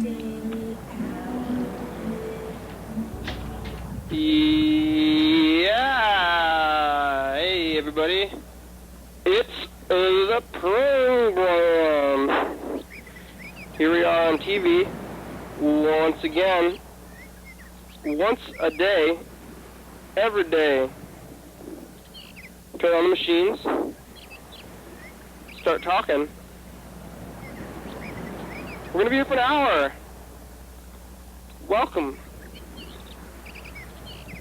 Yeah! Hey, everybody. It's the program. Here we are on TV once again. Once a day. Every day. Turn on the machines. Start talking. We're going to be here for an hour. Welcome.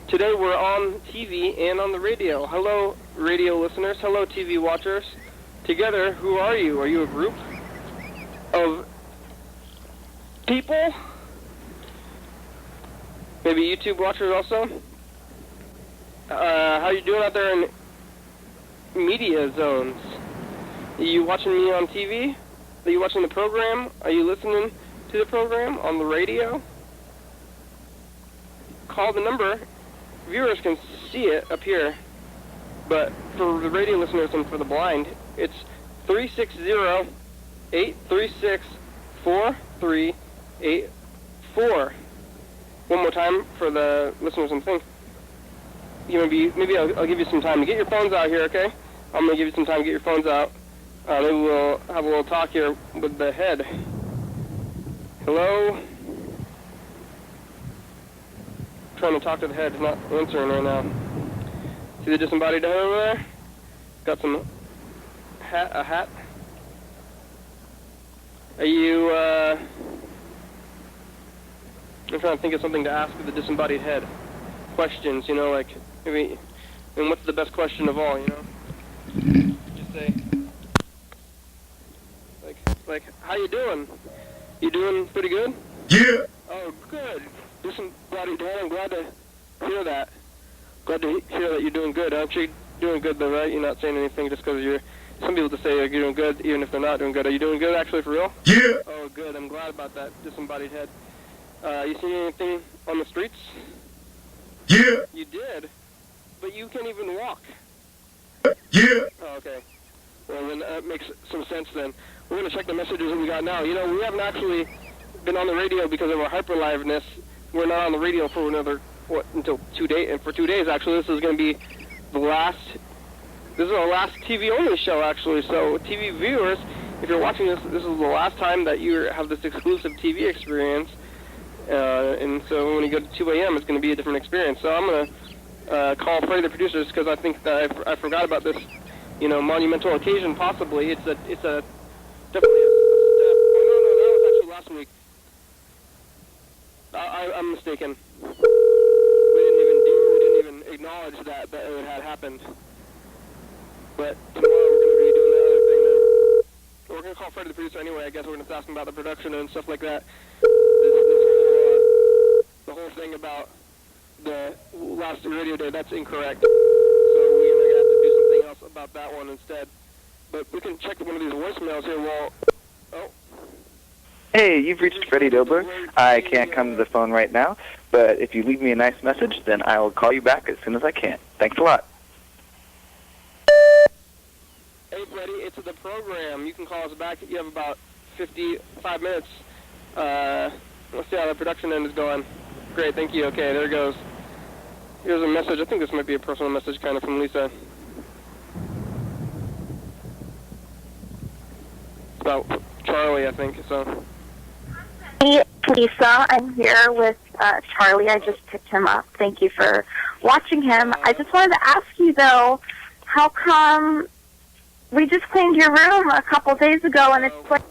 Today we're on TV and on the radio. Hello, radio listeners. Hello, TV watchers. Together, who are you? Are you a group of people? Maybe YouTube watchers also? How you doing out there in media zones? Are you watching me on TV? Are you watching the program? Are you listening to the program on the radio? Call the number. Viewers can see it up here, but for the radio listeners and for the blind, it's 360-836-4384. One more time for the listeners and thing. Maybe I'll give you some time to get your phones out here, okay? I'm going to give you some time to get your phones out. Maybe we'll have a little talk here with the head. Hello? Trying to talk to the head, not answering right now. See the disembodied head over there? Got a hat. Are you, I'm trying to think of something to ask the disembodied head. Questions, like, maybe, what's the best question of all, Just say, like, how you doing? You doing pretty good? Yeah. Oh, good. Disembodied head, I'm glad to hear that. Glad to hear that you're doing good. Aren't you doing good though, right? You're not saying anything just because you're... Some people just say you're doing good even if they're not doing good. Are you doing good actually for real? Yeah. Oh, good. I'm glad about that, disembodied head. You seen anything on the streets? Yeah. You did? But you can't even walk. Yeah. Oh, okay. Well, then that makes some sense then. We're going to check the messages that we got now. We haven't actually been on the radio because of our hyper-liveness. We're not on the radio for until 2 days. And for 2 days, actually, this is going to be this is our last TV-only show, actually. So, TV viewers, if you're watching this, this is the last time that you have this exclusive TV experience. And so when you go to 2 a.m., it's going to be a different experience. So I'm going to call Freddie the producers because I think that I forgot about this, monumental occasion. Possibly, it's a definitely a step. Oh no, that was actually last week. I'm mistaken. We didn't even acknowledge that it had happened. But tomorrow we're going to be doing the other thing. We're going to call Freddie the producer anyway. I guess we're going to ask him about the production and stuff like that. The whole thing about the last radio day, that's incorrect. So we're going to have to do something else about that one instead. But we can check one of these voicemails here while... Oh. Hey, you've reached Freddie Dobler. I can't come to the phone right now, but if you leave me a nice message, then I will call you back as soon as I can. Thanks a lot. Hey, Freddie, it's the program. You can call us back. You have about 55 minutes. Let's see how the production end is going. Great, thank you. Okay, there it goes. Here's a message. I think this might be a personal message kind of from Lisa. It's about Charlie, I think, so... Hey, Lisa, I'm here with Charlie. I just picked him up. Thank you for watching him. I just wanted to ask you, though, how come we just cleaned your room a couple days ago and it's like...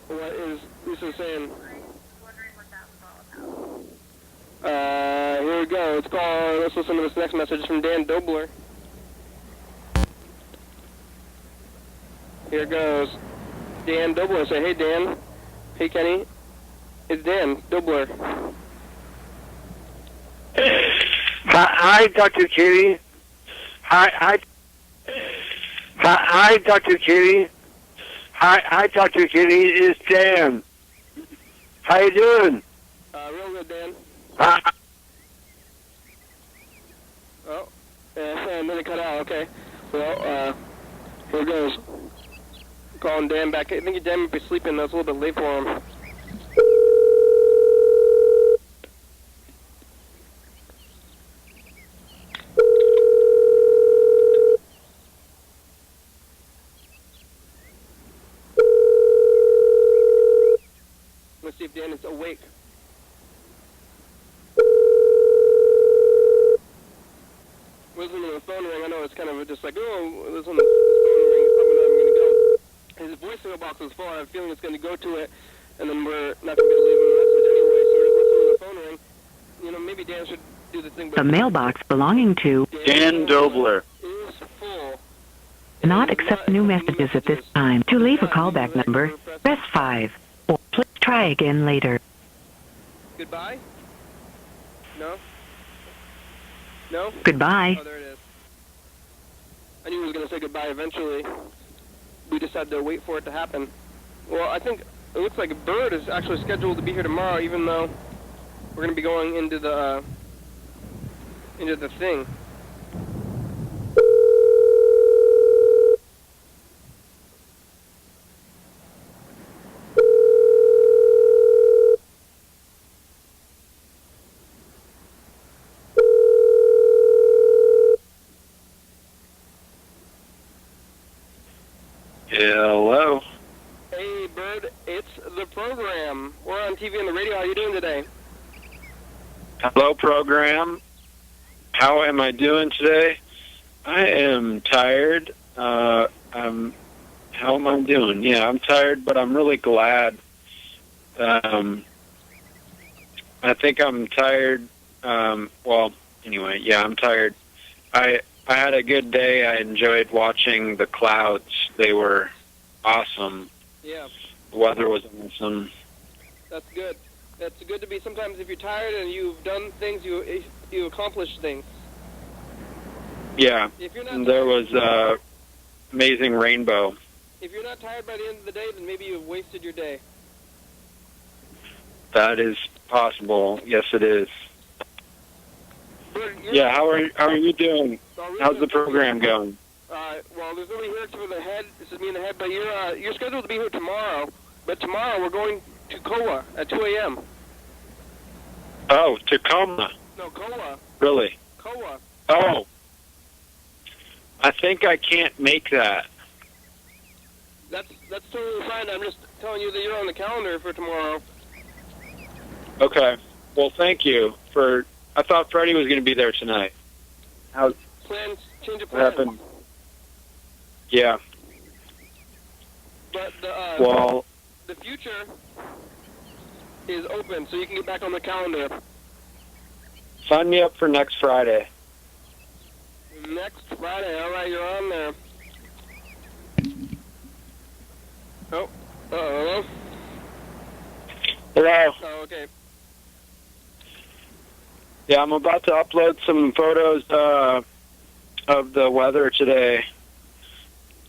What is Lisa saying? Here we go. Let's listen to this next message from Dan Dobler. Here it goes. Dan Dobler. Say, hey, Dan. Hey, Kenny. It's Dan Dobler. Hi, Dr. Kitty. Hi, Dr. Kitty. Hi, Dr. Kitty. It's Dan. How you doing? Real good, Dan. Oh, and then it cut out. Okay. Well, here it goes. calling Dan back. I think Dan might be sleeping. That's a little bit late for him. Let's see if Dan is awake. Listen to the phone ring. I know it's kind of just like, oh, listen to the phone ring. It's probably not even going to go. His voicemail box is full. I have a feeling it's going to go to it, and then we're not going to be able to leave him a message anyway. So we're just listening to the phone ring. You know, maybe Dan should do the thing. A mailbox belonging to Dan Dobler. Is full. not accept new messages at this time. To leave a callback number, press 5, or please try again later. Goodbye? No? No? Goodbye. Oh, there it is. I knew he was going to say goodbye eventually. We just had to wait for it to happen. Well, I think it looks like Bird is actually scheduled to be here tomorrow, even though we're going to be going into the thing. Hello. Hey, Bird, it's the program. We're on TV and the radio. How are you doing today? Hello, program. How am I doing today? I am tired. How am I doing? Yeah, I'm tired, but I'm really glad. I think I'm tired. Well, anyway, yeah, I'm tired. I had a good day. I enjoyed watching the clouds. They were awesome. Yeah. The weather was awesome. That's good. That's good to be. Sometimes if you're tired and you've done things, you accomplish things. Yeah. If you're not And there tired, was amazing rainbow. if you're not tired by the end of the day, then maybe you've wasted your day. That is possible. Yes, it is. Bird, Yeah. How are you doing? really How's the good. program going? Well, there's nobody here except for the head. This is me and the head, but you're scheduled to be here tomorrow. But tomorrow we're going to Koa at 2 a.m. Oh, Tacoma. No, Koa. Really? Koa. Oh. I think I can't make that. That's totally fine. I'm just telling you that you're on the calendar for tomorrow. Okay. Well, thank you for. I thought Freddie was going to be there tonight. How? Plans, change of What plans. happened? Yeah. But Well, the future is open, so you can get back on the calendar. sign me up for next Friday. Next Friday. All right, you're on there. Oh. Hello? Hello. Oh, okay. Yeah, I'm about to upload some photos of the weather today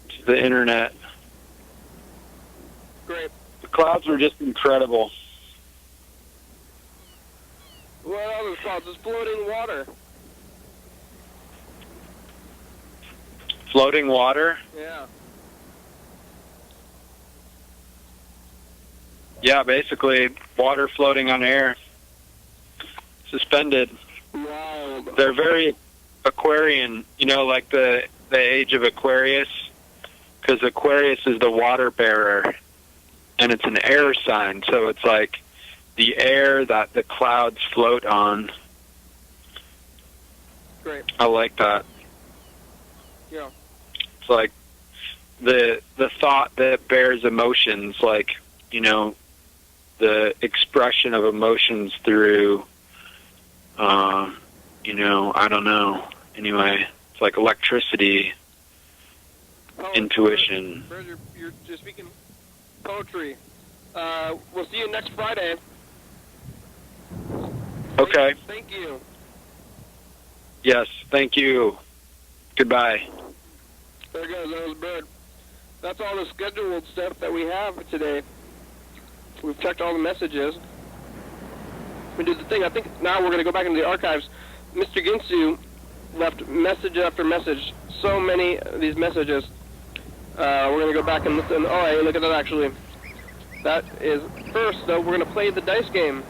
to the internet. Great. The clouds were just incredible. What are those clouds? It's floating water. Floating water? Yeah. Yeah, basically water floating on air. Suspended. Wow. They're very Aquarian, like the age of Aquarius, because Aquarius is the water bearer, and it's an air sign, so it's like the air that the clouds float on. Great. I like that. Yeah. It's like the thought that bears emotions, like, the expression of emotions through, I don't know. Anyway, it's like electricity, intuition. Bird, you're speaking poetry. We'll see you next Friday. Okay. Thank you. Yes, thank you. Goodbye. There goes. That was Bird. That's all the scheduled stuff that we have today. We've checked all the messages. We did the thing. I think now we're going to go back into the archives. Mr. Ginsu left message after message. So many of these messages. We're gonna go back and listen. Oh, hey, look at that actually. That is first, though. We're gonna play the dice game.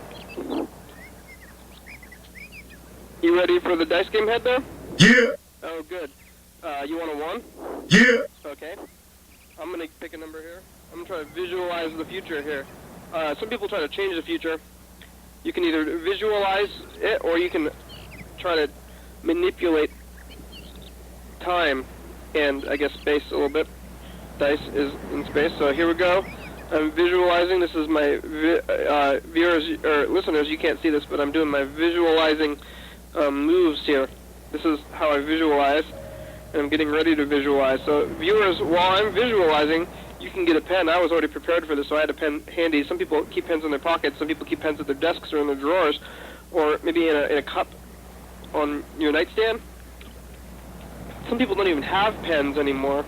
You ready for the dice game, head there? Yeah. Oh, good. You want a 1? Yeah. Okay. I'm gonna pick a number here. I'm gonna try to visualize the future here. Some people try to change the future. You can either visualize it, or you can try to manipulate time and, I guess, space a little bit. Dice is in space, so here we go. I'm visualizing. This is my viewers or listeners. You can't see this, but I'm doing my visualizing moves here. This is how I visualize, and I'm getting ready to visualize. So, viewers, while I'm visualizing, you can get a pen. I was already prepared for this, so I had a pen handy. Some people keep pens in their pockets. Some people keep pens at their desks or in their drawers, or maybe in a cup on your nightstand. Some people don't even have pens anymore.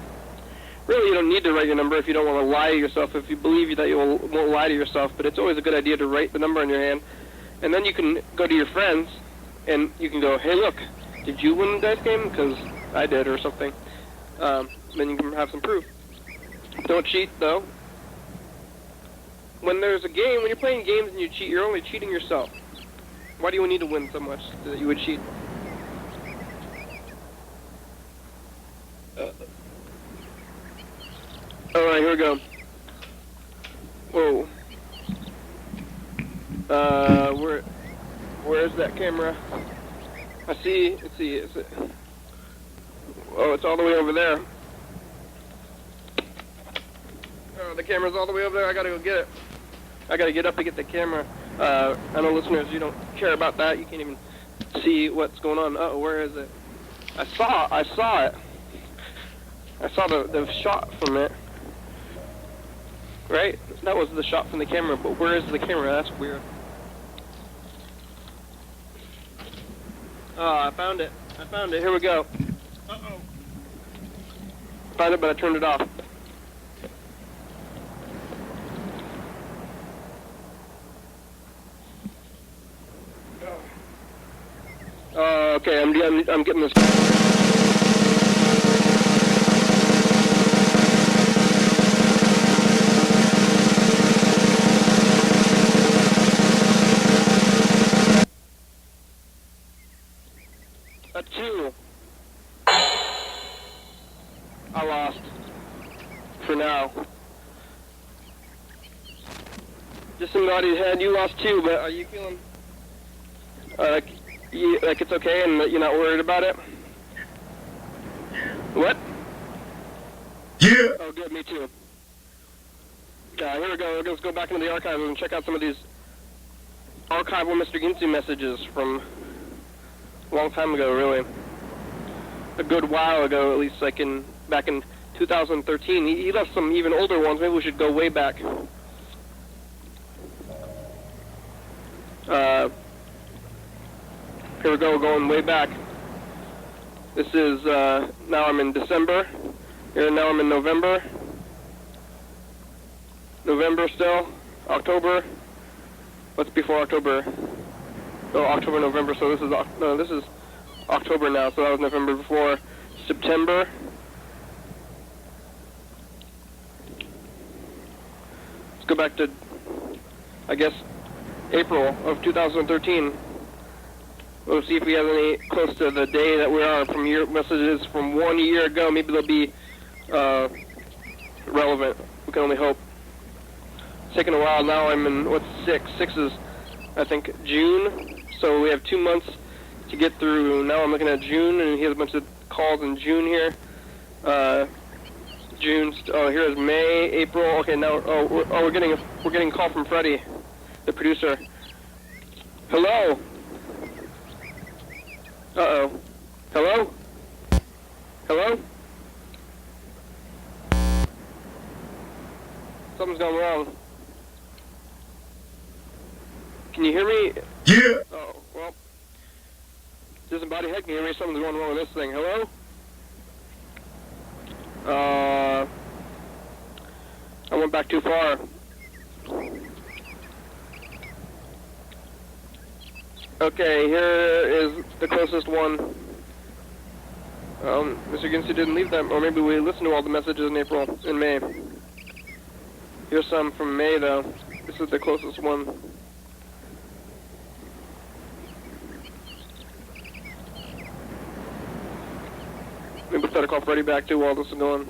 Really, you don't need to write your number if you don't want to lie to yourself, if you believe that you won't lie to yourself, but it's always a good idea to write the number in your hand. And then you can go to your friends, and you can go, hey, look, did you win the dice game? Because I did, or something. Then you can have some proof. Don't cheat, though. When there's a game, when you're playing games and you cheat, you're only cheating yourself. Why do you need to win so much that you would cheat? Alright, here we go. Whoa. Where is that camera? I see, let's see, is it? Oh, it's all the way over there. Oh, the camera's all the way over there, I gotta go get it. I gotta get up to get the camera. I know listeners, you don't care about that, you can't even see what's going on. Uh-oh, where is it? I saw it. I saw the shot from it. Right? That was the shot from the camera, but where is the camera? That's weird. Oh, I found it. Here we go. Uh-oh. Found it, but I turned it off. Okay, I'm getting this. A 2. I lost. For now. Just some naughty head. You lost 2, but are you feeling like it's okay and that you're not worried about it? What? Yeah. Oh, good. Me too. Here we go. Let's go back into the archives and check out some of these archival Mr. Ginsu messages from a long time ago, really. A good while ago, at least, like back in 2013. He left some even older ones. Maybe we should go way back. Here we go, going way back. This is, now I'm in December. Here, now I'm in November. November still. October. What's before October? Oh, October, November, so this is October now, so that was November before. September. Let's go back to, I guess, April of 2013. We'll see if we have any close to the day that we are from your messages from 1 year ago. Maybe they'll be relevant. We can only hope. It's taken a while. Now I'm in, what's 6? 6 is, I think, June. So we have 2 months to get through. Now I'm looking at June, and he has a bunch of calls in June here. June. Oh, here is May, April. Okay, now we're getting a call from Freddie, the producer. Hello. Uh-oh. Hello? Hello? Something's gone wrong. Can you hear me? Yeah. Oh, well. Doesn't body head can hear me. Something's going wrong with this thing. Hello? I went back too far. Okay, here is the closest one. Mr. Ginsu didn't leave that, or maybe we listened to all the messages in April and May. Here's some from May, though. This is the closest one. Maybe we'll try to call Freddie back, too, while this is going.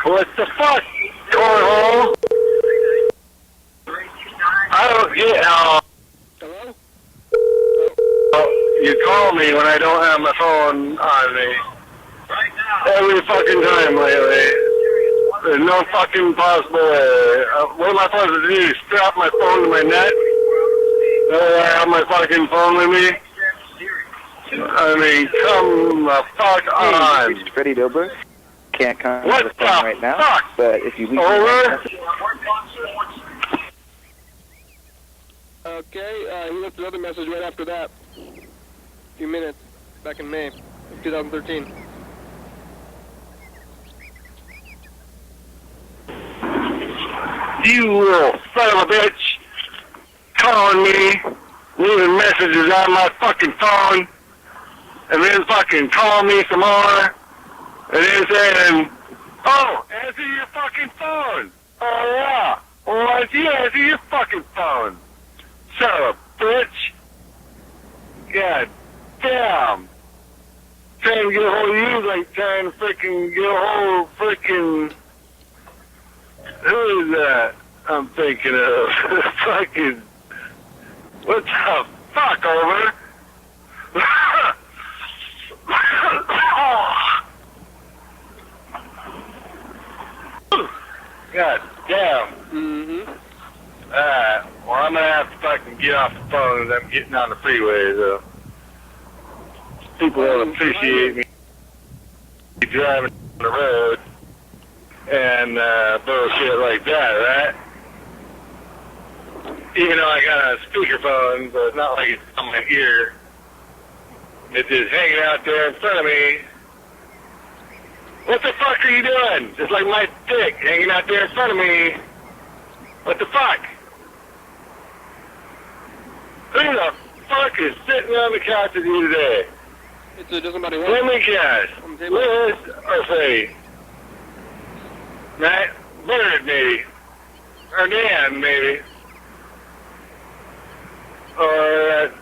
What the fuck, cornhole? I don't get how Hello? you call me when I don't have my phone on me. Every fucking time lately. There's no fucking possible way. What am I supposed to do? Strap my phone to my neck? I have my fucking phone with me? I mean, come the fuck on. Hey, Freddie Dobler. Can't come What to the phone right now, fuck? but if you leave me a Over? message... Okay, he left another message right after that. A few minutes, back in May of 2013. You little son of a bitch, calling me, leaving messages on my fucking phone, and then fucking calling me some more, and then saying, oh, answer your fucking phone. Oh, yeah. Why don't you answer your fucking phone? Son of a bitch. God damn. Trying to get a hold of you like trying to freaking get a hold of freaking... Who is that I'm thinking of? Fucking... What the fuck, over? God damn. Mm-hmm. Well, I'm gonna have to fucking get off the phone as I'm getting on the freeway, though. People don't appreciate me driving on the road and bullshit like that, right? Even though I got a speakerphone, but it's not like it's on my ear. It's just hanging out there in front of me. What the fuck are you doing? Just like my dick hanging out there in front of me. What the fuck? Who the fuck is sitting on the couch with you today? It's just somebody Let me guess. Liz or Faye? Matt? Bird, maybe. Or Dan, maybe. Or that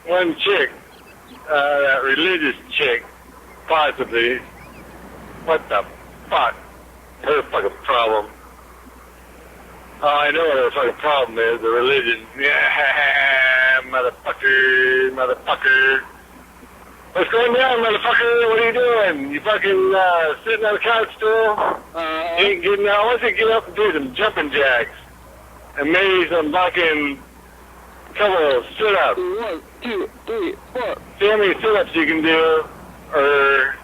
one chick. That religious chick. Possibly. What the fuck? Her fucking problem. Oh, I know what her fucking problem is. The religion. Yeah, motherfucker. What's going down, motherfucker? What are you doing? You fucking sitting on the couch still? You ain't getting out. Why don't you get up and do some jumping jacks? And maybe some fucking couple of sit-ups. 1, 2, 3, 4. See how many sit-ups you can do, or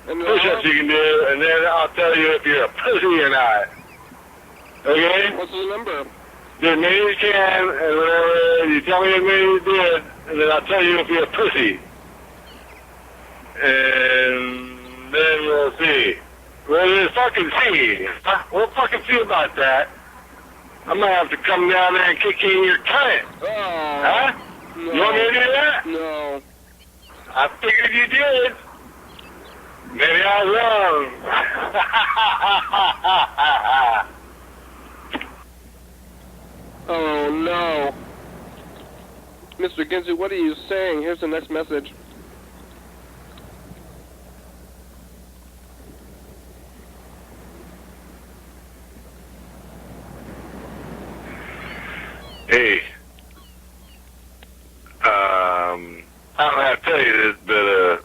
push-ups you can do, and then I'll tell you if you're a pussy or not. Okay? What's the number? Do as many as you can, and whenever you tell me as many as you did, and then I'll tell you if you're a pussy. And then we'll see. We'll fucking see. We'll fucking see about that. I'm gonna have to come down there and kick you in your cunt. Oh. Huh? No. You want me to do that? No. I figured you did. Maybe I was wrong. Oh, no. Mr. Ginsu, what are you saying? Here's the next message. Hey, I don't have to tell you this, but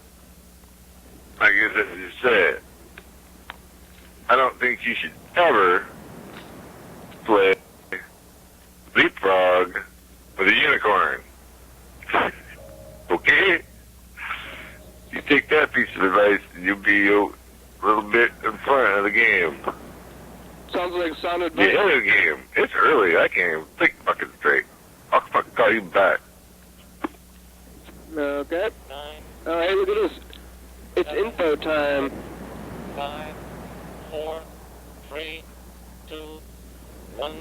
I guess I should just say it. I don't think you should ever play leapfrog with a unicorn. Okay? You take that piece of advice, and you'll be a little bit in front of the game. Sounds like sound The advice. other game. It's early. I can't even think fucking straight. I'll fucking call you back. Okay. Hey, look at this. It's info time. 5, 4, 3, 2, 1.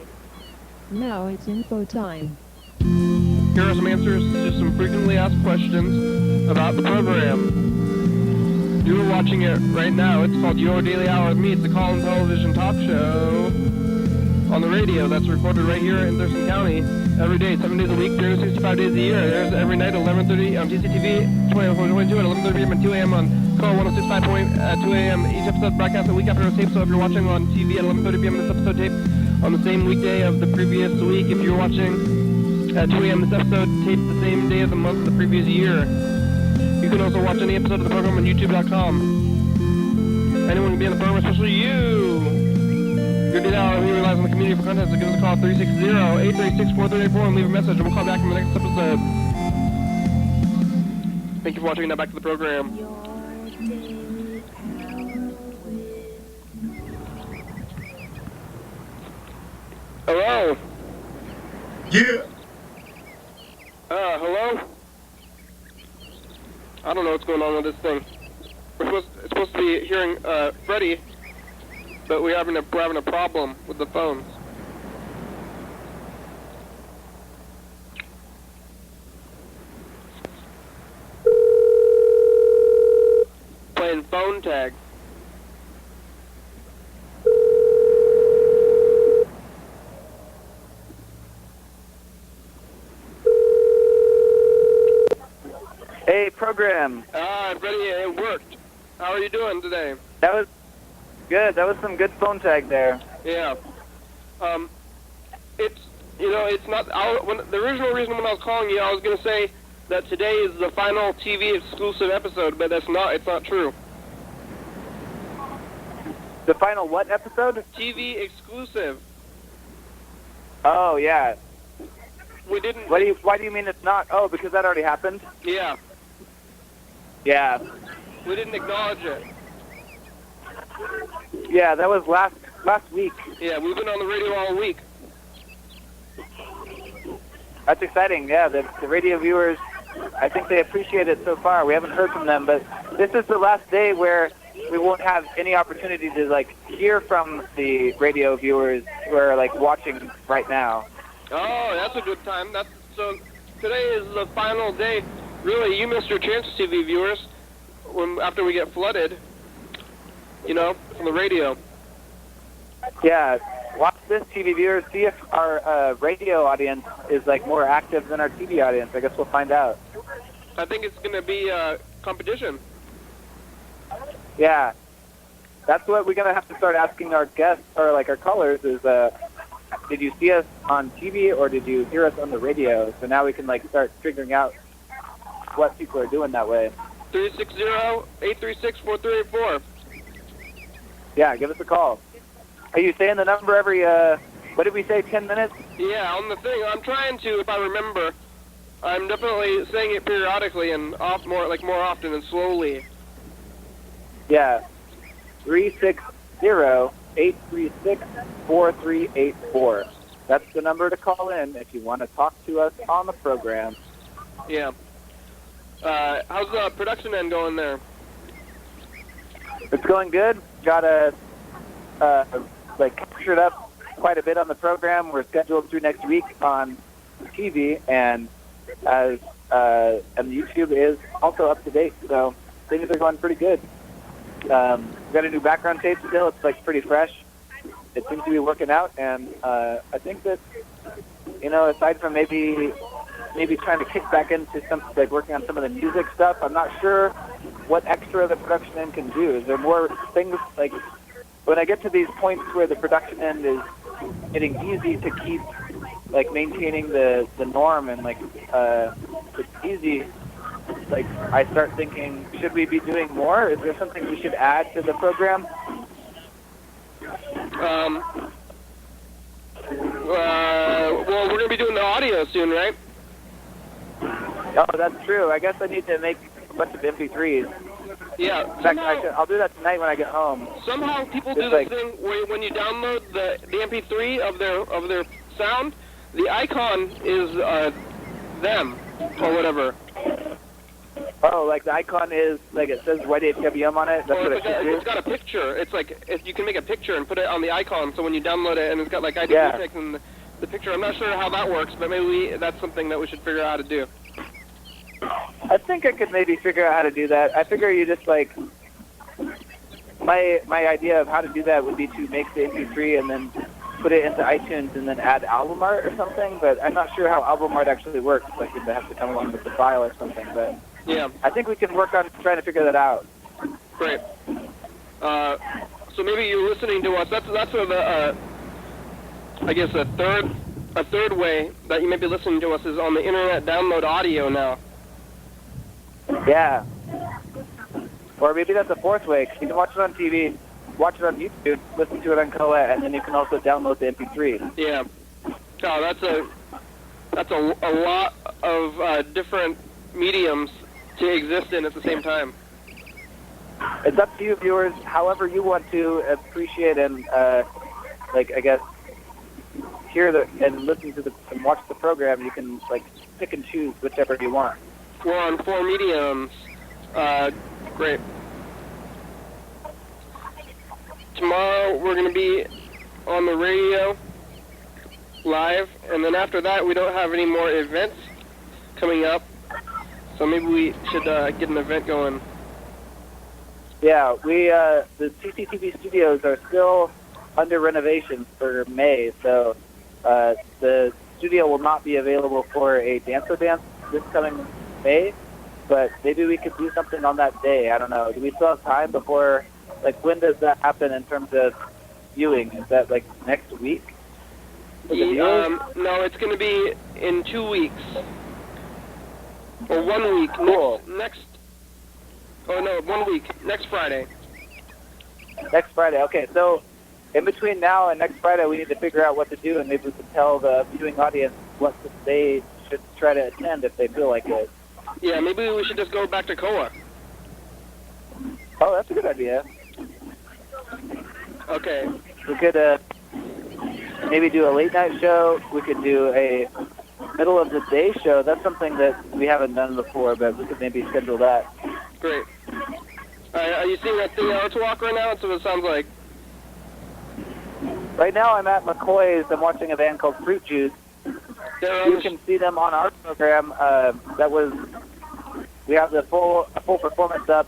Now it's info time. Here are some answers to some frequently asked questions about the program. You're watching it right now. It's called Your Daily Hour with Me. It's a call-in television talk show on the radio that's recorded right here in Thurston County every day, 7 days a week, 365 days a year. There's every night at 11:30 on TCTV, 22 at 11:30 p.m. and 2 a.m. on call 106.5 at 2 a.m. Each episode broadcast a week after it's taped, so if you're watching on TV at 11:30 p.m. this episode taped on the same weekday of the previous week. If you're watching at 2 a.m. this episode taped the same day of the month of the previous year. You can also watch any episode of the program on YouTube.com. Anyone can be on the program, especially you. Your data hour relies on the community for content, so give us a call 360-836-4384 and leave a message, and we'll call back in the next episode. Thank you for watching. Now back to the program. Hello? Yeah. Hello? I don't know what's going on with this thing. It's supposed to be hearing, Freddie, but we're having a problem with the phones. Playing phone tag. Hey, program. Freddie, it worked. How are you doing today? That was good. That was some good phone tag there. Yeah. It's not. The original reason when I was calling you, I was going to say that today is the final TV exclusive episode, but that's not. It's not true. The final what episode? TV exclusive. Oh, yeah. We didn't. Why do you mean it's not? Oh, because that already happened? Yeah. Yeah. We didn't acknowledge it. Yeah, that was last week. Yeah, we've been on the radio all week. That's exciting. Yeah, the radio viewers, I think they appreciate it so far. We haven't heard from them, but this is the last day where we won't have any opportunity to hear from the radio viewers who are watching right now. Oh, that's a good time. So today is the final day. Really, you missed your chance, TV viewers, after we get flooded, from the radio. Yeah, watch this, TV viewers. See if our radio audience is more active than our TV audience. I guess we'll find out. I think it's going to be a competition. Yeah, that's what we're going to have to start asking our guests, or our callers, is did you see us on TV or did you hear us on the radio? So now we can start figuring out what people are doing that way. 360-836-4384. Yeah, give us a call. Are you saying the number every, what did we say, 10 minutes? Yeah, on the thing. I'm trying to, if I remember. I'm definitely saying it periodically and more often and slowly. Yeah, 360-836-4384. That's the number to call in if you want to talk to us on the program. Yeah. How's the production end going there? It's going good. Got captured up quite a bit on the program. We're scheduled through next week on TV, and and YouTube is also up to date. So things are going pretty good. We've got a new background tape still. It's pretty fresh. It seems to be working out, and I think that aside from maybe trying to kick back into some working on some of the music stuff, I'm not sure what extra the production end can do. Is there more things when I get to these points where the production end is getting easy to keep maintaining the norm and it's easy, I start thinking, should we be doing more? Is there something we should add to the program? Well, we're going to be doing the audio soon, right? Oh, that's true. I guess I need to make a bunch of MP3s. Yeah. In fact, I'll do that tonight when I get home. Somehow people do this thing where when you download the MP3 of their sound, the icon is them or whatever. Oh, the icon is it says YDHWM on it. That's what it should do. It's got a picture. It's you can make a picture and put it on the icon. So when you download it and it's got ID and the picture. I'm not sure how that works, but maybe that's something that we should figure out how to do. I think I could maybe figure out how to do that. I figure you just like my idea of how to do that would be to make the MP3 and then put it into iTunes and then add album art or something. But I'm not sure how album art actually works. Like if it has to come along with the file or something. But yeah, I think we can work on trying to figure that out. Great. So maybe you're listening to us. That's I guess a third way that you may be listening to us is on the internet. Download audio now. Yeah. Or maybe that's a fourth way. You can watch it on TV, watch it on YouTube, listen to it on Koa, and then you can also download the MP3. Yeah. Oh, that's a lot of different mediums to exist in at the same time. It's up to you, viewers. However you want to appreciate and, I guess, hear and listen to and watch the program, you can, pick and choose whichever you want. We're on 4 mediums. Great. Tomorrow we're going to be on the radio live, and then after that we don't have any more events coming up, so maybe we should get an event going. Yeah, the TCTV studios are still under renovation for May, so the studio will not be available for a Dance-O Dance this coming May, but maybe we could do something on that day. I don't know. Do we still have time before, when does that happen in terms of viewing? Is that, next week? No, it's going to be in 2 weeks. Or 1 week. Cool. Oh, no, 1 week. Next Friday. Next Friday. Okay, so in between now and next Friday, we need to figure out what to do, and maybe we can tell the viewing audience what they should try to attend if they feel like it. Yeah, maybe we should just go back to Koa. Oh, that's a good idea. Okay. We could maybe do a late-night show. We could do a middle-of-the-day show. That's something that we haven't done before, but we could maybe schedule that. Great. Are you seeing that 3 Arts Walk right now? That's what it sounds like. Right now I'm at McCoy's. I'm watching a band called Fruit Juice. You can see them on our program. We have a full performance up.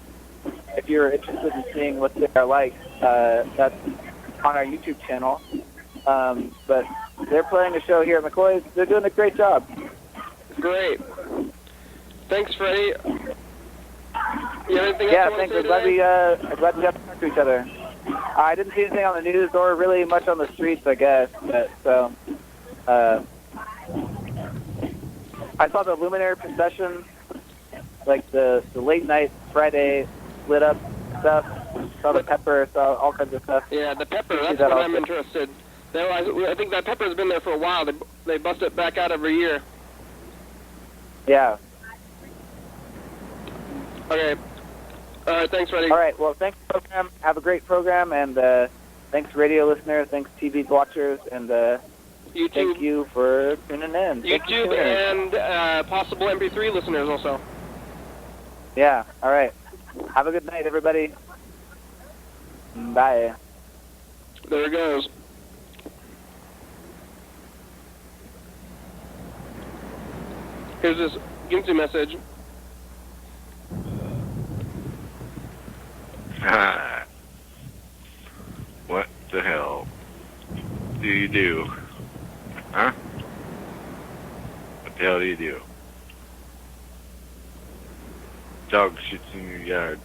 If you're interested in seeing what they are like, that's on our YouTube channel. But they're playing a show here at McCoy's. They're doing a great job. Great. Thanks, Freddie. You have anything else Yeah, you want thanks. to say I'm glad we got to talk to each other. I didn't see anything on the news or really much on the streets, I guess. But, I saw the Luminary procession, the late night Friday lit up stuff. Saw the pepper, saw all kinds of stuff. Yeah, the pepper. That's what I'm interested. I think that pepper's been there for a while. They bust it back out every year. Yeah. Okay. Thanks, Freddie. All right. Well, thanks, program. Have a great program, and thanks, radio listeners. Thanks, TV watchers, and YouTube. Thank you for tuning in. YouTube and possible MP3 listeners also. Yeah. All right. Have a good night, everybody. Bye. There it goes. Here's this Ginsu message. What the hell do you do? Huh? What the hell do you do? Dog shits in your yard.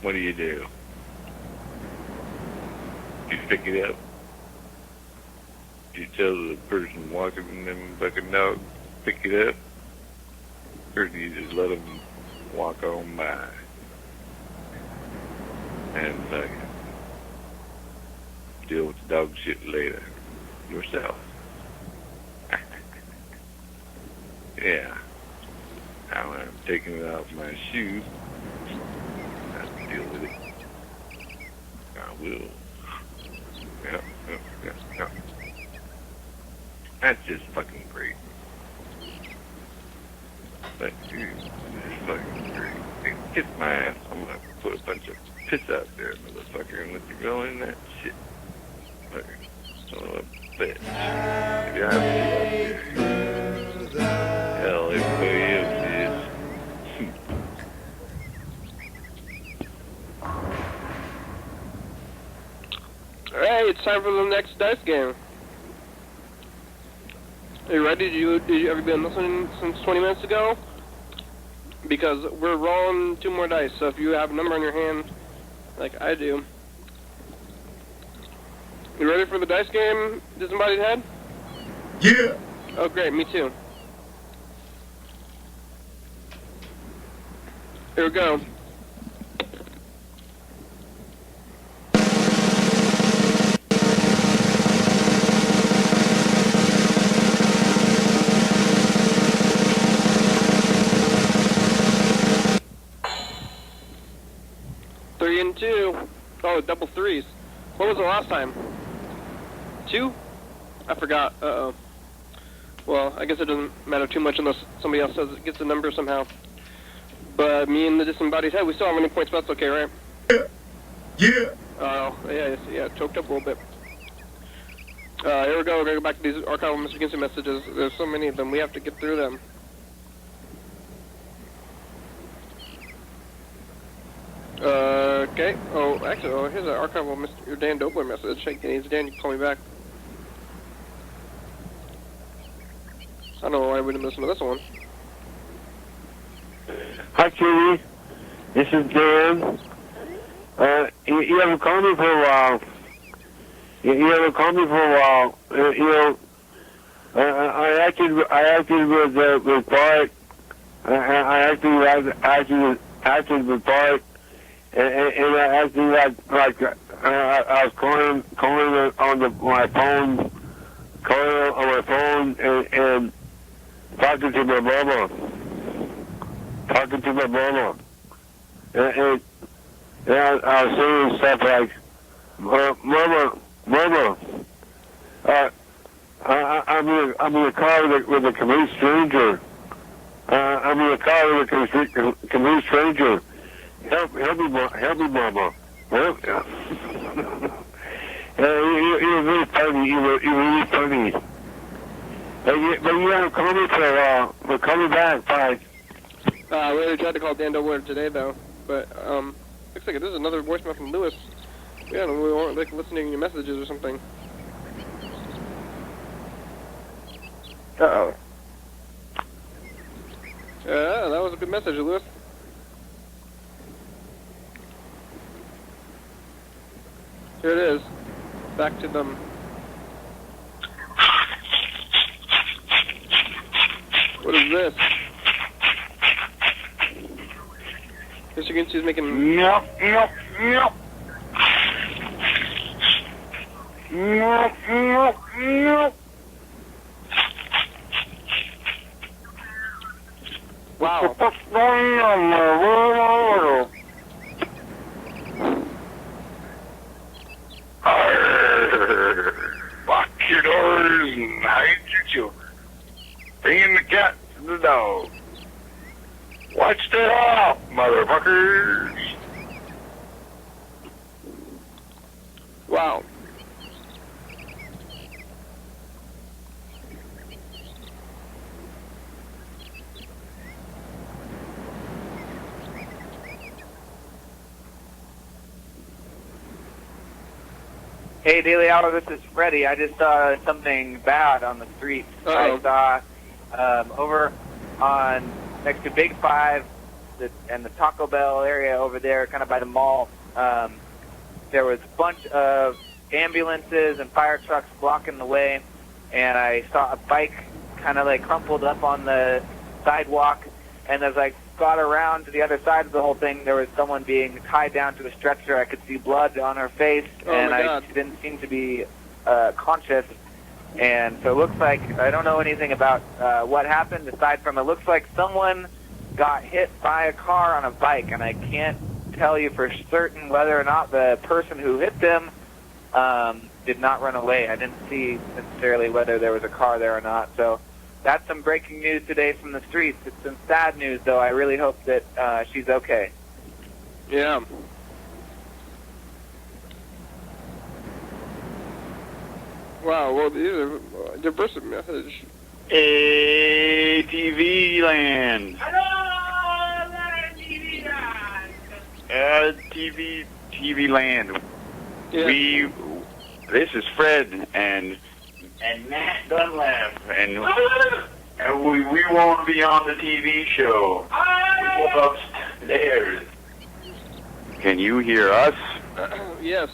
What do? You pick it up. You tell the person walking them fucking dog, pick it up. Or do you just let them walk on by? And deal with the dog shit later yourself. Yeah. Now I'm taking it off my shoes. I have to deal with it. I will. Yeah. That's just fucking great. That's fucking great. kiss my ass. I'm gonna put a bunch of piss out there, motherfucker, and let you go in that shit. Fucking son of a bitch. Yeah, I'm hell, everybody else is. Alright, it's time for the next dice game. Are you ready? Have you been listening since 20 minutes ago? Because we're rolling 2 more dice, so if you have a number on your hand, like I do. You ready for the dice game, Disembodied Head? Yeah. Oh great, me too. Here we go. Three and 2. Oh, double threes. What was the last time? 2? I forgot. Uh-oh. Well, I guess it doesn't matter too much unless somebody else says it gets the number somehow. But me and the Disembodied Head, we still have any points, but that's okay, right? Yeah. Oh, yeah, choked up a little bit. Here we go. We're going to go back to these archival Mr. Ginsu messages. There's so many of them. We have to get through them. Okay. Oh, actually, here's an archival Mr. Dan Dobler message. Hey, Dan, you can call me back. I don't know why we didn't listen to this one. Hi, Kitty. This is Dan. You haven't called me for a while. You haven't called me for a while. I acted with Bart. I acted with Bart, and I acted like I was calling on my phone, and talking to my mama. And I was saying stuff like, Mama, I'm in a car with a complete stranger. I'm in a car with a complete stranger. Help me, Mama. Help. You're really funny. You're really funny. But you haven't called me for a while. But call me back. Bye. We already tried to call Dan Dobler today, though. But, looks like this is another voicemail from Lewis. Yeah, we weren't like listening to your messages or something. Uh-oh. Yeah, that was a good message, Lewis. Here it is. Back to them. What is this? Mr. Ginsu's making... No. Wow. What's going on, lock your doors and hide your children. Bring in the cat and the dog. Watch that off, motherfuckers. Wow. Hey, Daily Auto, this is Freddie. I just saw something bad on the street. Uh-oh. I saw over on next to Big Five and the Taco Bell area over there, kind of by the mall, there was a bunch of ambulances and fire trucks blocking the way, and I saw a bike kind of like crumpled up on the sidewalk, and as I got around to the other side of the whole thing, there was someone being tied down to a stretcher. I could see blood on her face, and I didn't seem to be conscious. And so it looks like, I don't know anything about what happened, aside from it looks like someone got hit by a car on a bike, and I can't tell you for certain whether or not the person who hit them did not run away. I didn't see necessarily whether there was a car there or not. So that's some breaking news today from the streets. It's some sad news, though. I really hope that she's okay. Yeah. Wow, well, these are a diverse message. TV land. TV land. Yeah. This is Fred and Matt Dunlap, and we want to be on the TV show. Upstairs. Can you hear us? Yes.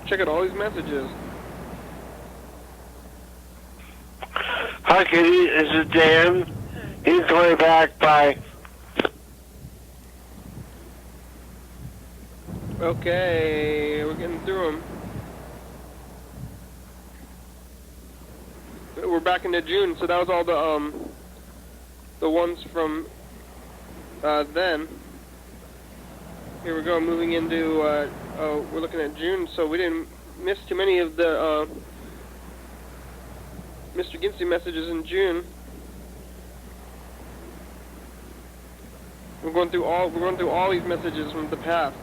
Check out all these messages. Hi, Kitty. This is Dan. He's coming back by. Okay, we're getting through them. We're back into June, so that was all the ones from then. Here we go, moving into we're looking at June, so we didn't miss too many of the Mr. Ginsu messages in June. We're going through all these messages from the past.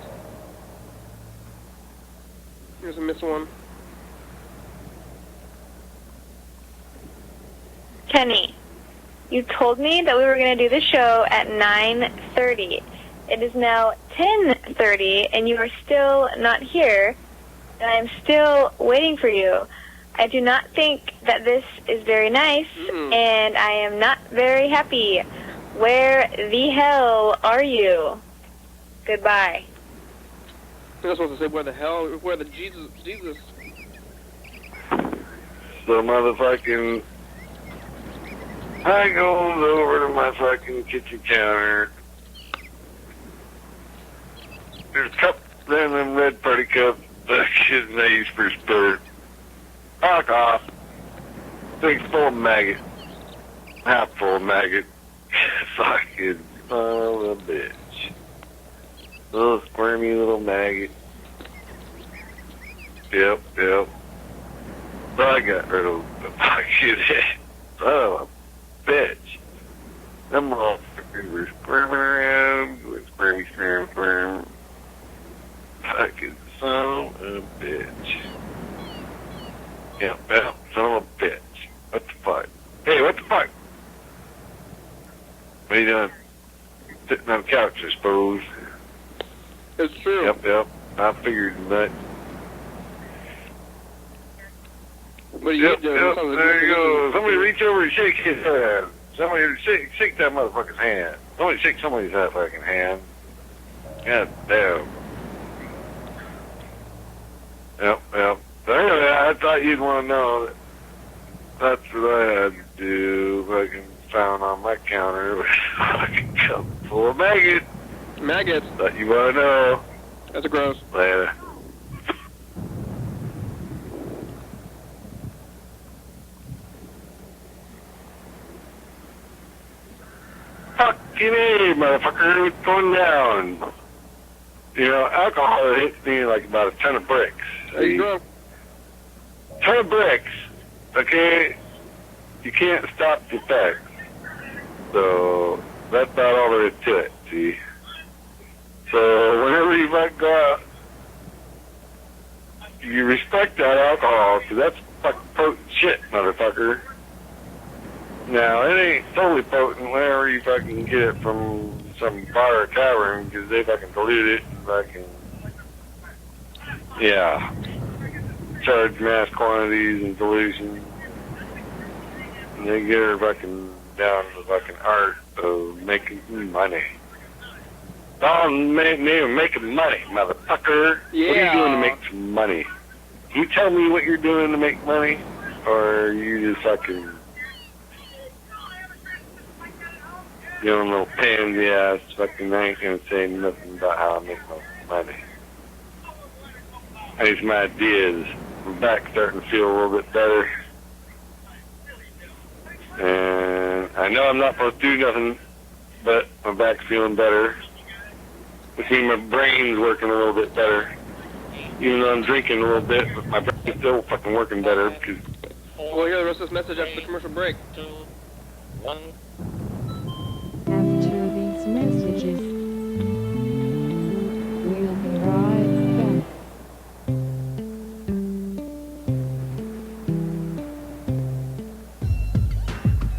Here's a missed one. Kenny, you told me that we were going to do the show at 9:30. It is now 10:30, and you are still not here, and I'm still waiting for you. I do not think that this is very nice, and I am not very happy. Where the hell are you? Goodbye. You're not supposed to say where the hell, where the Jesus. So motherfucking, I goes over to my fucking kitchen counter. There's a cup, then them red party cups that shit I use for spurt. Fuck off. Thing's full of maggot. Half full of maggot. Fucking son of a bitch. Little squirmy little maggot. Yep. So I got rid of the fucking son of a bitch. Them motherfuckers were squirming around, going squirm. Fucking son of a bitch. Yep, son of a bitch. What the fuck? Hey, what the fuck? What are you doing? Sitting on the couch, I suppose. It's true. Yep. I figured that. What are you doing? Yep, there you go. Somebody reach over and shake his hand. Somebody shake that motherfucker's hand. Somebody shake somebody's that fucking hand. God damn. Yep. So anyway, I thought you'd want to know that that's what I had to do. Fucking found on my counter with a fucking cup full of maggots. Maggots? Thought you want to know. That's gross. Later. Fucking A, motherfucker, what's going down? You know, alcohol hits me like about a ton of bricks. There you go. Ton of bricks, okay? You can't stop the effects. So, that's about all there is to it, see? So, whenever you fucking go out, you respect that alcohol, because that's fucking potent shit, motherfucker. Now, it ain't totally potent whenever you fucking get it from some bar or tavern, because they fucking dilute it and fucking, yeah, charge mass quantities and dilution. And they get her fucking down to the fucking art of making money. Oh, making money, motherfucker. Yeah. What are you doing to make some money? You tell me what you're doing to make money, or you just fucking giving a little pansy ass fucking I ain't gonna say nothing about how I make my money. I need some ideas. My back's starting to feel a little bit better. And I know I'm not supposed to do nothing, but my back's feeling better. I see my brain's working a little bit better. Even though I'm drinking a little bit, but my brain It's still fucking working better because We'll hear the rest of this message after the commercial break. 2, 1. After these messages, we'll be right back.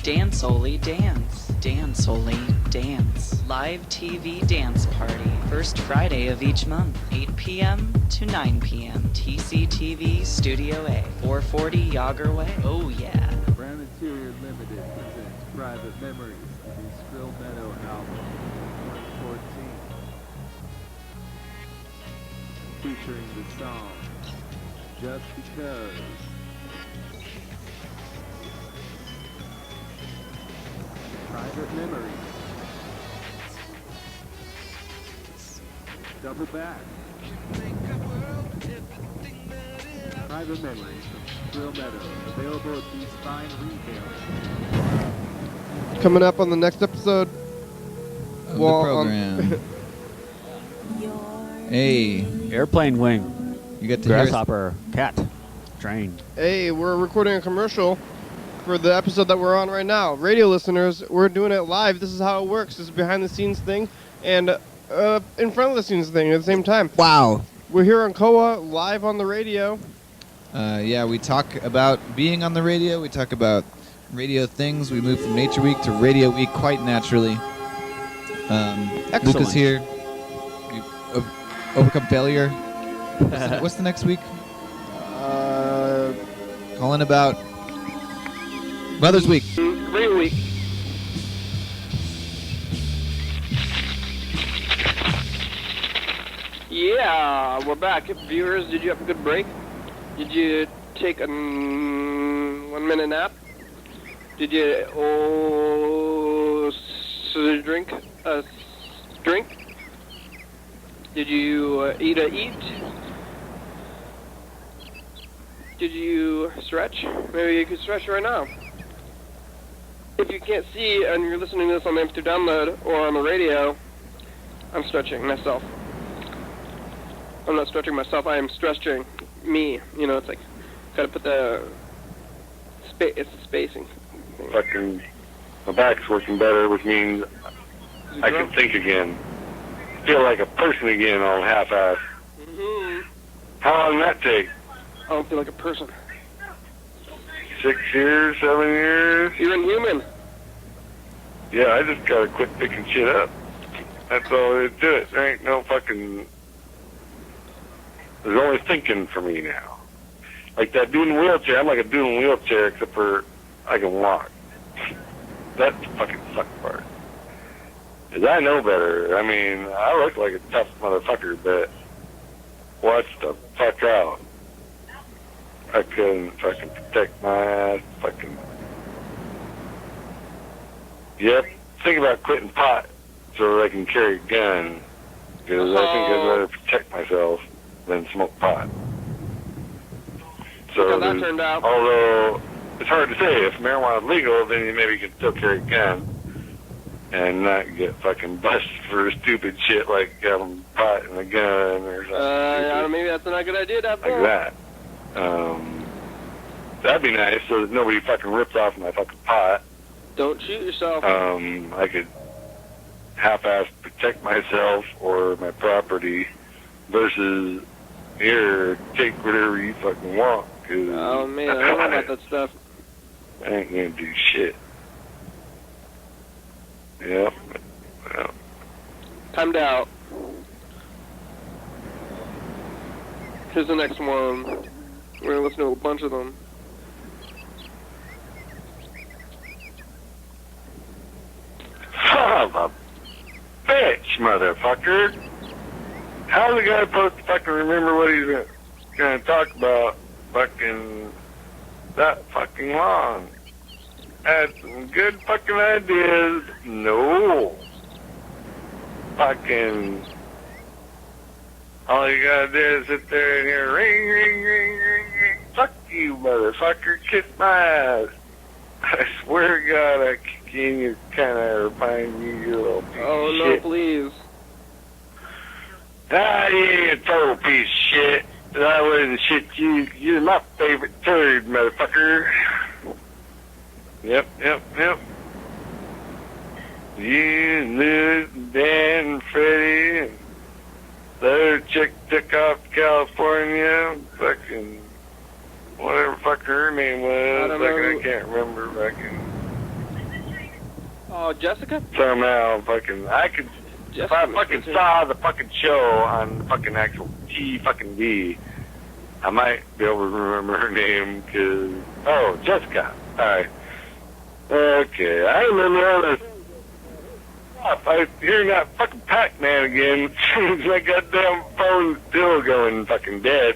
Dance Oli Dance. Dance Oli Dance. Live TV dance party. First Friday of each month. 8 p.m. to 9 p.m. TCTV Studio A. 440 Yager Way. Oh yeah. Brown Interior Limited presents Private Memories of the Skrill Meadow album 2014. Featuring the song Just Because. Private Memories. Double back. Private Memories from Skrill Meadow. Available at these fine retailers. Coming up on the next episode of the program. Hey. Airplane wing. You get to Grasshopper. Cat. Train. Hey, we're recording a commercial for the episode that we're on right now. Radio listeners, we're doing it live. This is how it works. This is behind the scenes thing and in front of the scenes thing at the same time. Wow. We're here on Koa, live on the radio. Yeah, we talk about being on the radio. We talk about radio things. We move from Nature Week to Radio Week quite naturally. Luca's here. We overcome failure. What's the next week? Calling about Mother's Week. Radio Week. Yeah, we're back. Viewers, did you have a good break? Did you take a 1 minute nap? Did you drink a drink? Did you eat a eat? Did you stretch? Maybe you could stretch right now. If you can't see and you're listening to this on the MP2 download or on the radio, I'm stretching myself. I'm not stretching myself, I am stretching me. You know, it's like, gotta put the it's the spacing thing. fucking my back's working better, which means I can think again. Feel like a person again on half-ass. Mm-hmm. How long did that take? I don't feel like a person. 6 years, 7 years? You're inhuman. Yeah, I just gotta quit picking shit up. That's all there is to it. There ain't no fucking... There's only thinking for me now. Like that dude in the wheelchair, I'm like a dude in a wheelchair except for I can walk. That's the fucking suck part. 'Cause I know better. I mean, I look like a tough motherfucker, but watch the fuck out. I couldn't fucking protect my ass. Fucking. Yep. Think about quitting pot so that I can carry a gun. Because I think I'd rather protect myself than smoke pot. So that turned out. Although it's hard to say, if marijuana is legal, then you maybe can still carry a gun and not get fucking busted for stupid shit like having pot and a gun or something. Yeah, maybe that's not a good idea. Like that. That'd be nice so that nobody fucking rips off my fucking pot. Don't shoot yourself. I could half-ass protect myself or my property versus here, take whatever you fucking want. Oh man, I don't know about that stuff. I ain't gonna do shit. Yep. Yep. Timed out. Here's the next one. We're gonna listen to a bunch of them. Son of a bitch, motherfucker. How's the guy supposed to fucking remember what he's gonna talk about fucking that fucking long? Had some good fucking ideas. No. Fucking all you gotta do is sit there and hear ring, ring, ring, ring, ring. Fuck you, motherfucker. Kiss my ass. I swear to God, I kick you in your kind of remind you, you little piece Oh of no, shit. please. Ah, you ain't a total piece of shit. I wouldn't shit you. You're my favorite turd, motherfucker. Yep. You, Liz, Dan, and Freddie, and the other chick took off to California. Fucking whatever fuck her name was. I can't remember. Fucking. Oh, Jessica? Somehow, fucking, I could. If I fucking saw the fucking show on the fucking actual TV, I might be able to remember her name. Oh, Jessica. All right. Okay, I remember all this. I hearing that fucking Pac-Man again. My goddamn phone's still going fucking dead.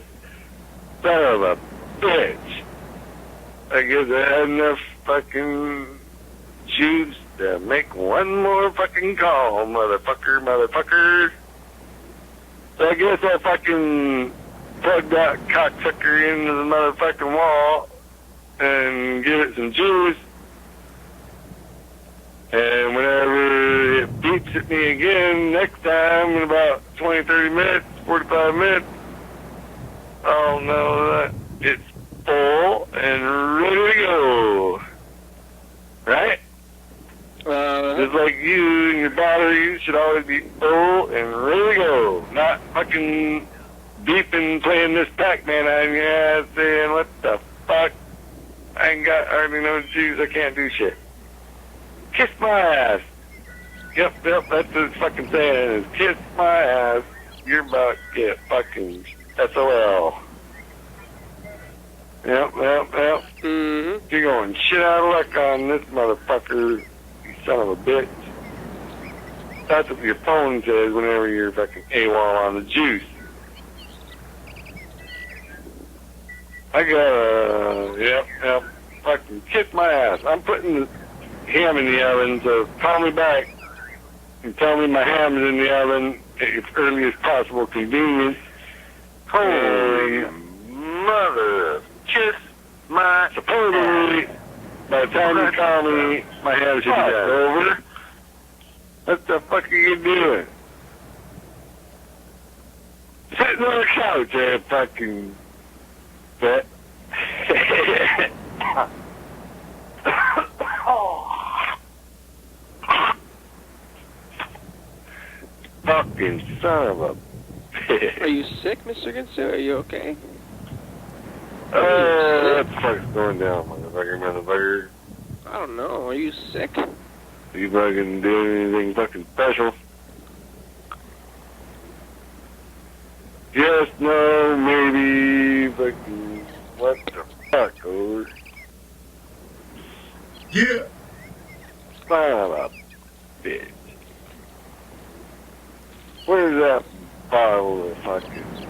Son of a bitch. I guess I had enough fucking juice to make one more fucking call, motherfucker. So I guess I fucking plugged that cocksucker into the motherfucking wall and give it some juice. And whenever it beeps at me again next time in about 20, 30 minutes, 45 minutes, I'll know that it's full and ready to go. Right? Just like you and your batteries should always be full and ready to go. Not fucking beeping, playing this Pac-Man on your ass saying, what the fuck? I ain't got hardly no juice, I can't do shit. Kiss my ass. Yep, that's what it's fucking saying is kiss my ass. You're about to get fucking SOL. Yep. Mm-hmm. You're going shit out of luck on this motherfucker, you son of a bitch. That's what your phone says whenever you're fucking AWOL on the juice. I got yep, fucking kiss my ass. I'm putting the ham in the oven, so call me back and tell me my ham is in the oven as early as possible, convenience. Holy mother, kiss my, supposedly, by the time you call me, my ham should be done. Over. What the fuck are you doing? Sitting on the couch there, fucking bet. Fucking son of a bitch. Are you sick, Mr. Ginsu? Are you okay? What the fuck's going down, motherfucker? I don't know. Are you sick? Are you fucking doing anything fucking special? Yes, no, maybe, fucking, what the fuck, over? Yeah. Son of a bitch. Where's that bottle of fucking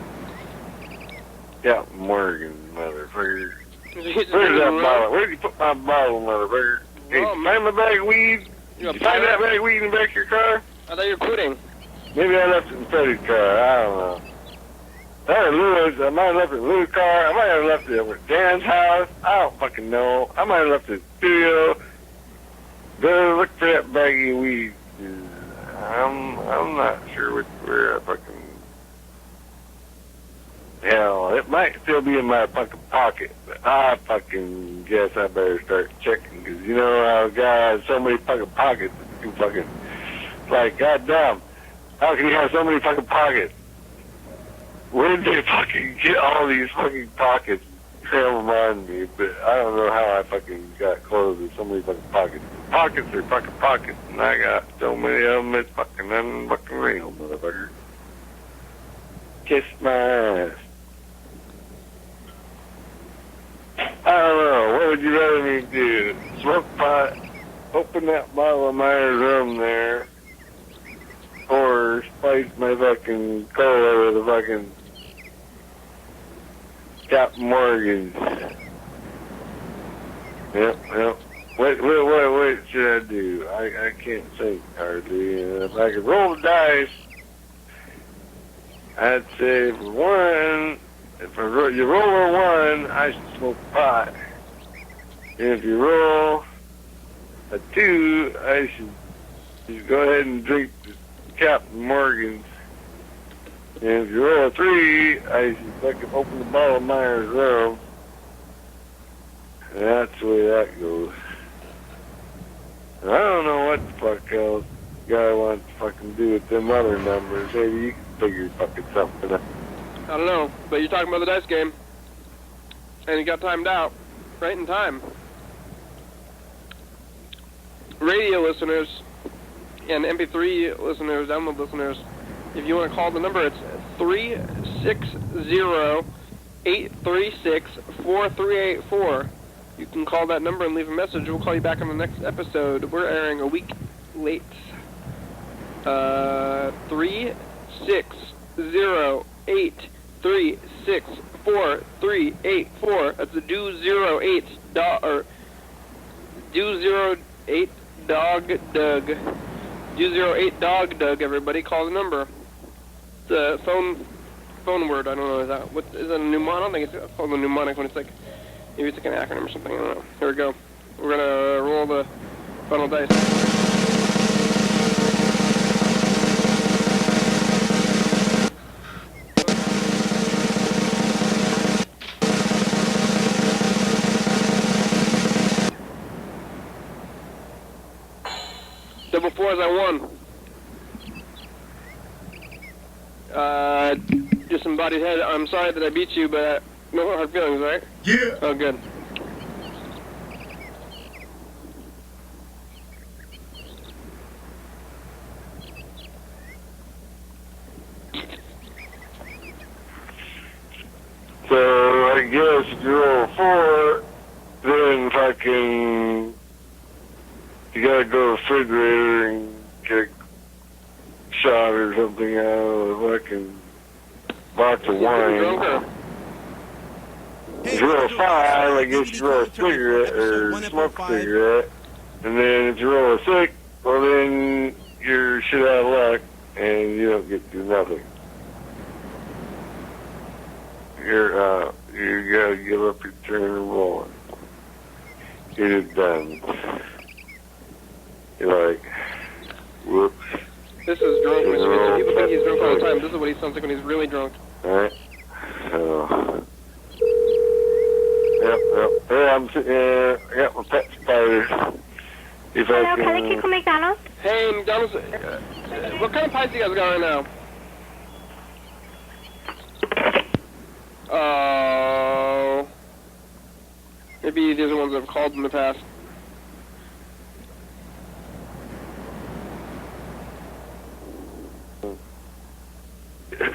Captain Morgan, motherfucker? Where's that bottle? Where did you put my bottle, motherfucker? Hey, find my bag of weed? Did you find that bag of weed in the back of your car? I thought you were quitting. Maybe I left it in Freddie's car. I don't know. I might have left it in Lou's car. I might have left it at Dan's house. I don't fucking know. I might have left it in the studio. Go look for that bag of weed. I'm not sure where I fucking... Hell, it might still be in my fucking pocket, but I fucking guess I better start checking, because you know how God has so many fucking pockets, you fucking... It's like, goddamn, how can you have so many fucking pockets? Where did they fucking get all these fucking pockets? Cram them on me, but I don't know how I fucking got clothes with so many fucking pockets. Pockets are fucking pockets, and I got so many of them, it's fucking unfucking real, motherfucker. Kiss my ass. I don't know, what would you rather me do? Smoke pot, open that bottle of Myers rum there, or spice my fucking cola with a fucking Captain Morgan. Yep. What should I do? I can't think hardly. If I could roll the dice, I'd say for one, you roll a one, I should smoke pot. And if you roll a two, I should just go ahead and drink the Captain Morgan's. And if you roll a 3, I should fucking open the bottle of Myers Rum. And that's the way that goes. And I don't know what the fuck else the guy wants to fucking do with them other numbers. Maybe you can figure fucking something out. I don't know, but you're talking about the dice game. And you got timed out. Right in time. Radio listeners and MP3 listeners, download listeners, if you want to call the number, it's 360-836-4384. You can call that number and leave a message. We'll call you back on the next episode. We're airing a week late. 360-836-4384. That's the do 08 or do 08 Dog Doug. Do 08 Dog Doug. Everybody call the number. It's a phone word. I don't know. Is that a mnemonic? I don't think it's called a mnemonic when it's like maybe it's like an acronym or something. I don't know. Here we go. We're gonna roll the final dice. Double fours, I won. Just embodied head. I'm sorry that I beat you, but no hard feelings, right? Yeah. Oh, good. So I guess if you roll 4, then fucking you gotta go to the refrigerator and get a shot or something out of a fucking box of wine. If you roll a 5, I guess you roll a cigarette or smoke a cigarette. And then if you roll a 6, well then you're shit out of luck and you don't get to do nothing. You gotta give up your turn and roll. Get it done. You're like, whoops. This is drunk. People think he's drunk all the time. This is what he sounds like when he's really drunk. Alright. So. Yep. Hey, I got my pet spider. If Hello, I can I kick from McDonald's? Hey, McDonald's. What kind of pies do you guys got right now? Oh. Maybe these are the ones I've called in the past.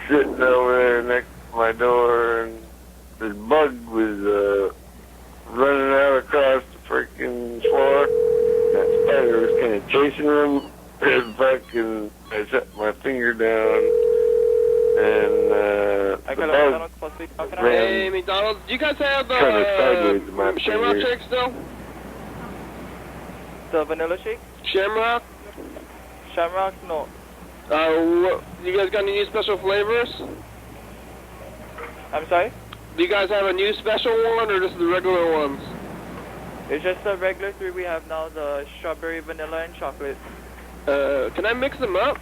Sitting over there next to my door, and this bug was running out across the freaking floor. That spider was kind of chasing him. And fucking, I set my finger down, and the bug Hey, McDonald's, do you guys have kind of sideways to my Shamrock finger. shake still? The vanilla shake? Shamrock? Shamrock, no. You guys got any new special flavors? I'm sorry? Do you guys have a new special one, or just the regular ones? It's just the regular 3 we have now, the strawberry, vanilla, and chocolate. Can I mix them up?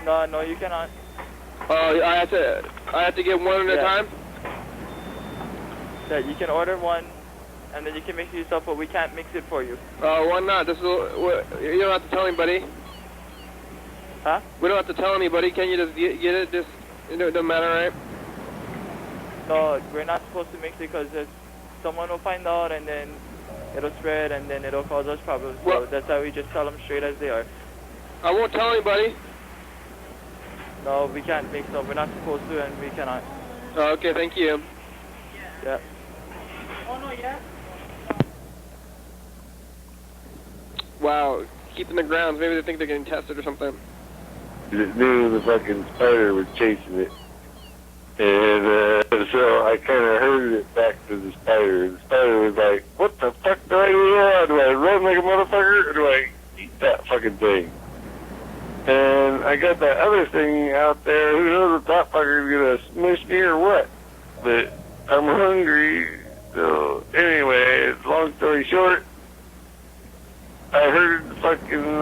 No, you cannot. I have to get one at a time? Yeah, you can order one, and then you can mix it yourself, but we can't mix it for you. Why not? You don't have to tell anybody. Huh? We don't have to tell anybody. Can you just get it? It don't matter, right? No, we're not supposed to mix it because someone will find out, and then it'll spread, and then it'll cause us problems. So that's why we just tell them straight as they are. I won't tell anybody. No, we can't mix them. We're not supposed to, and we cannot. Okay, thank you. Yeah. Oh, no, yeah? Wow, keeping the grounds. Maybe they think they're getting tested or something. Just knew the fucking spider was chasing it. And so I kind of herded it back to the spider. The spider was like, what the fuck do I do now? Do I run like a motherfucker, or do I eat that fucking thing? And I got that other thing out there. Who knows if that fucker's going to smush me or what? But I'm hungry. So anyway, long story short, I heard the fucking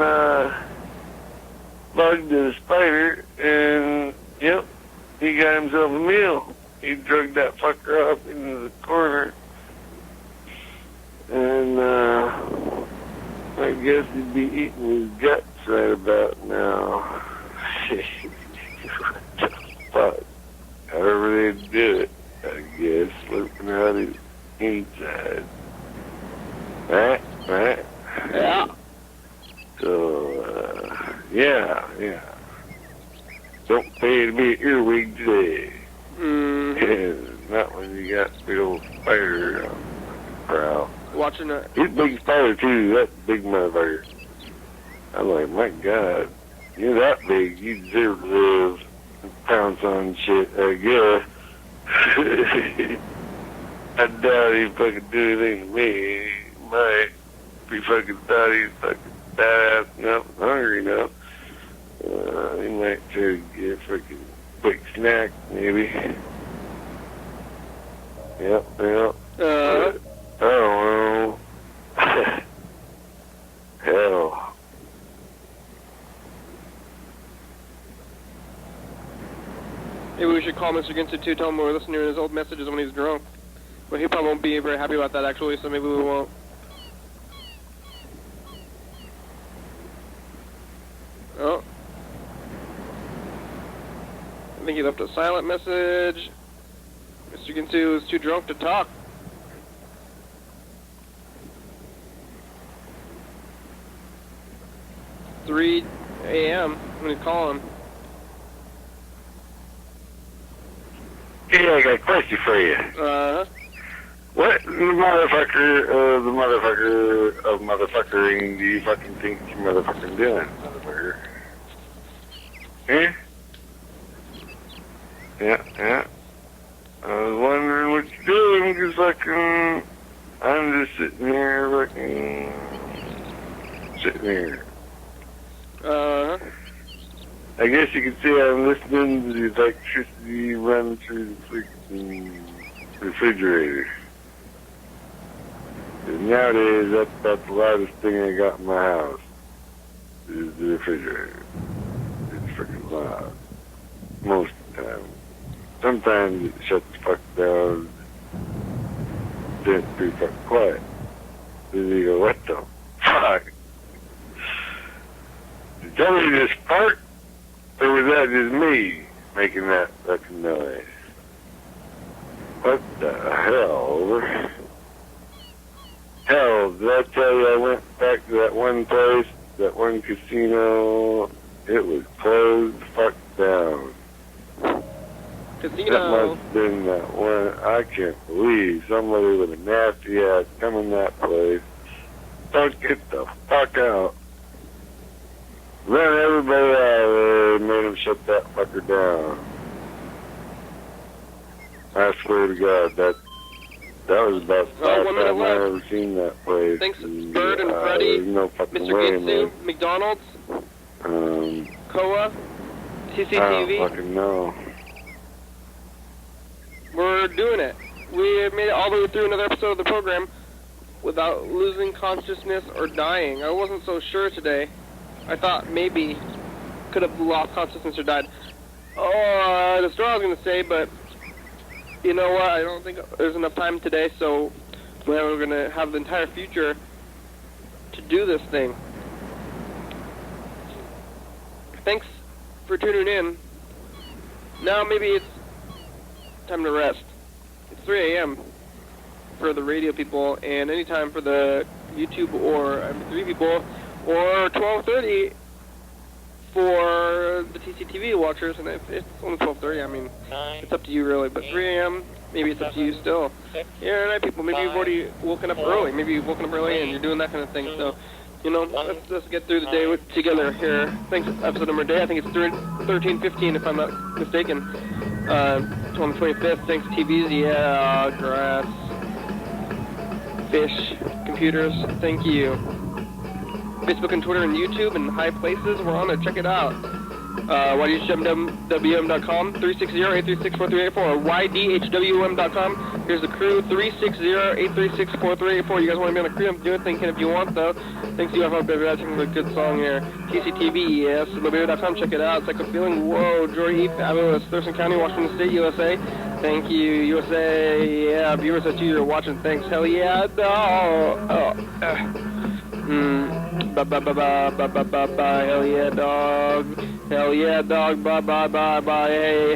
bug to the spider, and, you he got himself a meal. He drugged that fucker up into the corner. And, I guess he'd be eating his guts right about now. What the fuck? However they do it, I guess, slurping out his inside. Right? Yeah. So, yeah. Don't pay to be an earwig today. Mm-hmm. Not when you got big old spider on the brow. Watching it. He's a big spider, too. That big motherfucker. I'm like, my God. You're that big. You deserve to live and pounce on shit, I guess. I doubt he'd fucking do anything to me. He might. If he fucking thought he's fucking fat enough and hungry enough, he might try to get a fucking quick snack, maybe. Yep. I don't know. Hell. Maybe we should call Mr. Ginsu too, tell him we're listening to his old messages when he's drunk. But he probably won't be very happy about that, actually, so maybe we won't. Oh. I think he left a silent message. Mr. Ginsu is too drunk to talk. It's 3 a.m. when he's calling. Hey, I got a question for you. What the motherfucker of motherfuckering do you fucking think you're motherfucking doing, motherfucker? Eh? Yeah. I was wondering what you're doing, because fucking, I'm just sitting here, sitting here. I guess you can see I'm listening to the electricity run through the freaking refrigerator. And nowadays, that's the loudest thing I got in my house, is the refrigerator. It's freaking loud. Most of the time. Sometimes it shuts the fuck down, then it's pretty fucking quiet. Then you go, what the fuck? Did somebody just fart? Or was that just me making that fucking noise? What the hell? Hell, did I tell you I went back to that one place, that one casino? It was closed the fuck down. Casino. That must have been that one. I can't believe somebody with a nasty ass come in that place. Don't get the fuck out. Ran everybody out of there and made them shut that fucker down. I swear to God, that was about the last time I ever seen that place. Thanks, Bird and Freddy, no fucking Mr. way, Ginsu, man. McDonald's, Koa, TCTV. I don't fucking know. We're doing it. We made it all the way through another episode of the program without losing consciousness or dying. I wasn't so sure today. I thought maybe could have lost consciousness or died. Oh, that's what I was going to say, but you know what? I don't think there's enough time today, so we're going to have the entire future to do this thing. Thanks for tuning in. Now maybe it's time to rest. It's 3 a.m. for the radio people, and any time for the YouTube or MP3 people, or 12:30 for the TCTV watchers. And if it's only 12:30, I mean, it's up to you really. But 3 a.m., maybe it's up to you still. Yeah, night people, maybe you've already woken up early. Maybe you've woken up early and you're doing that kind of thing. So, you know, let's get through the day together here. Thanks, episode number day. I think it's 13:15 if I'm not mistaken. On the 25th. Thanks, TVs. Yeah, grass, fish, computers. Thank you. Facebook and Twitter and YouTube and high places. We're on there. Check it out. YDHWM.com, 360-836-4384, or YDHWM.com. Here's the crew, 360-836-4384. You guys want to be on the crew? I'm doing thinking if you want, though. Thanks to you, I Baby. That's a good song here. TCTV, yes. Baby.com, check it out. Psycho Feeling, whoa. Jory, fabulous. Thurston County, Washington State, USA. Thank you, USA. Yeah, viewers, that's you. You're watching. Thanks. Hell yeah. Bye. Hell yeah, dog. Hell yeah, dog. Bye. Hey.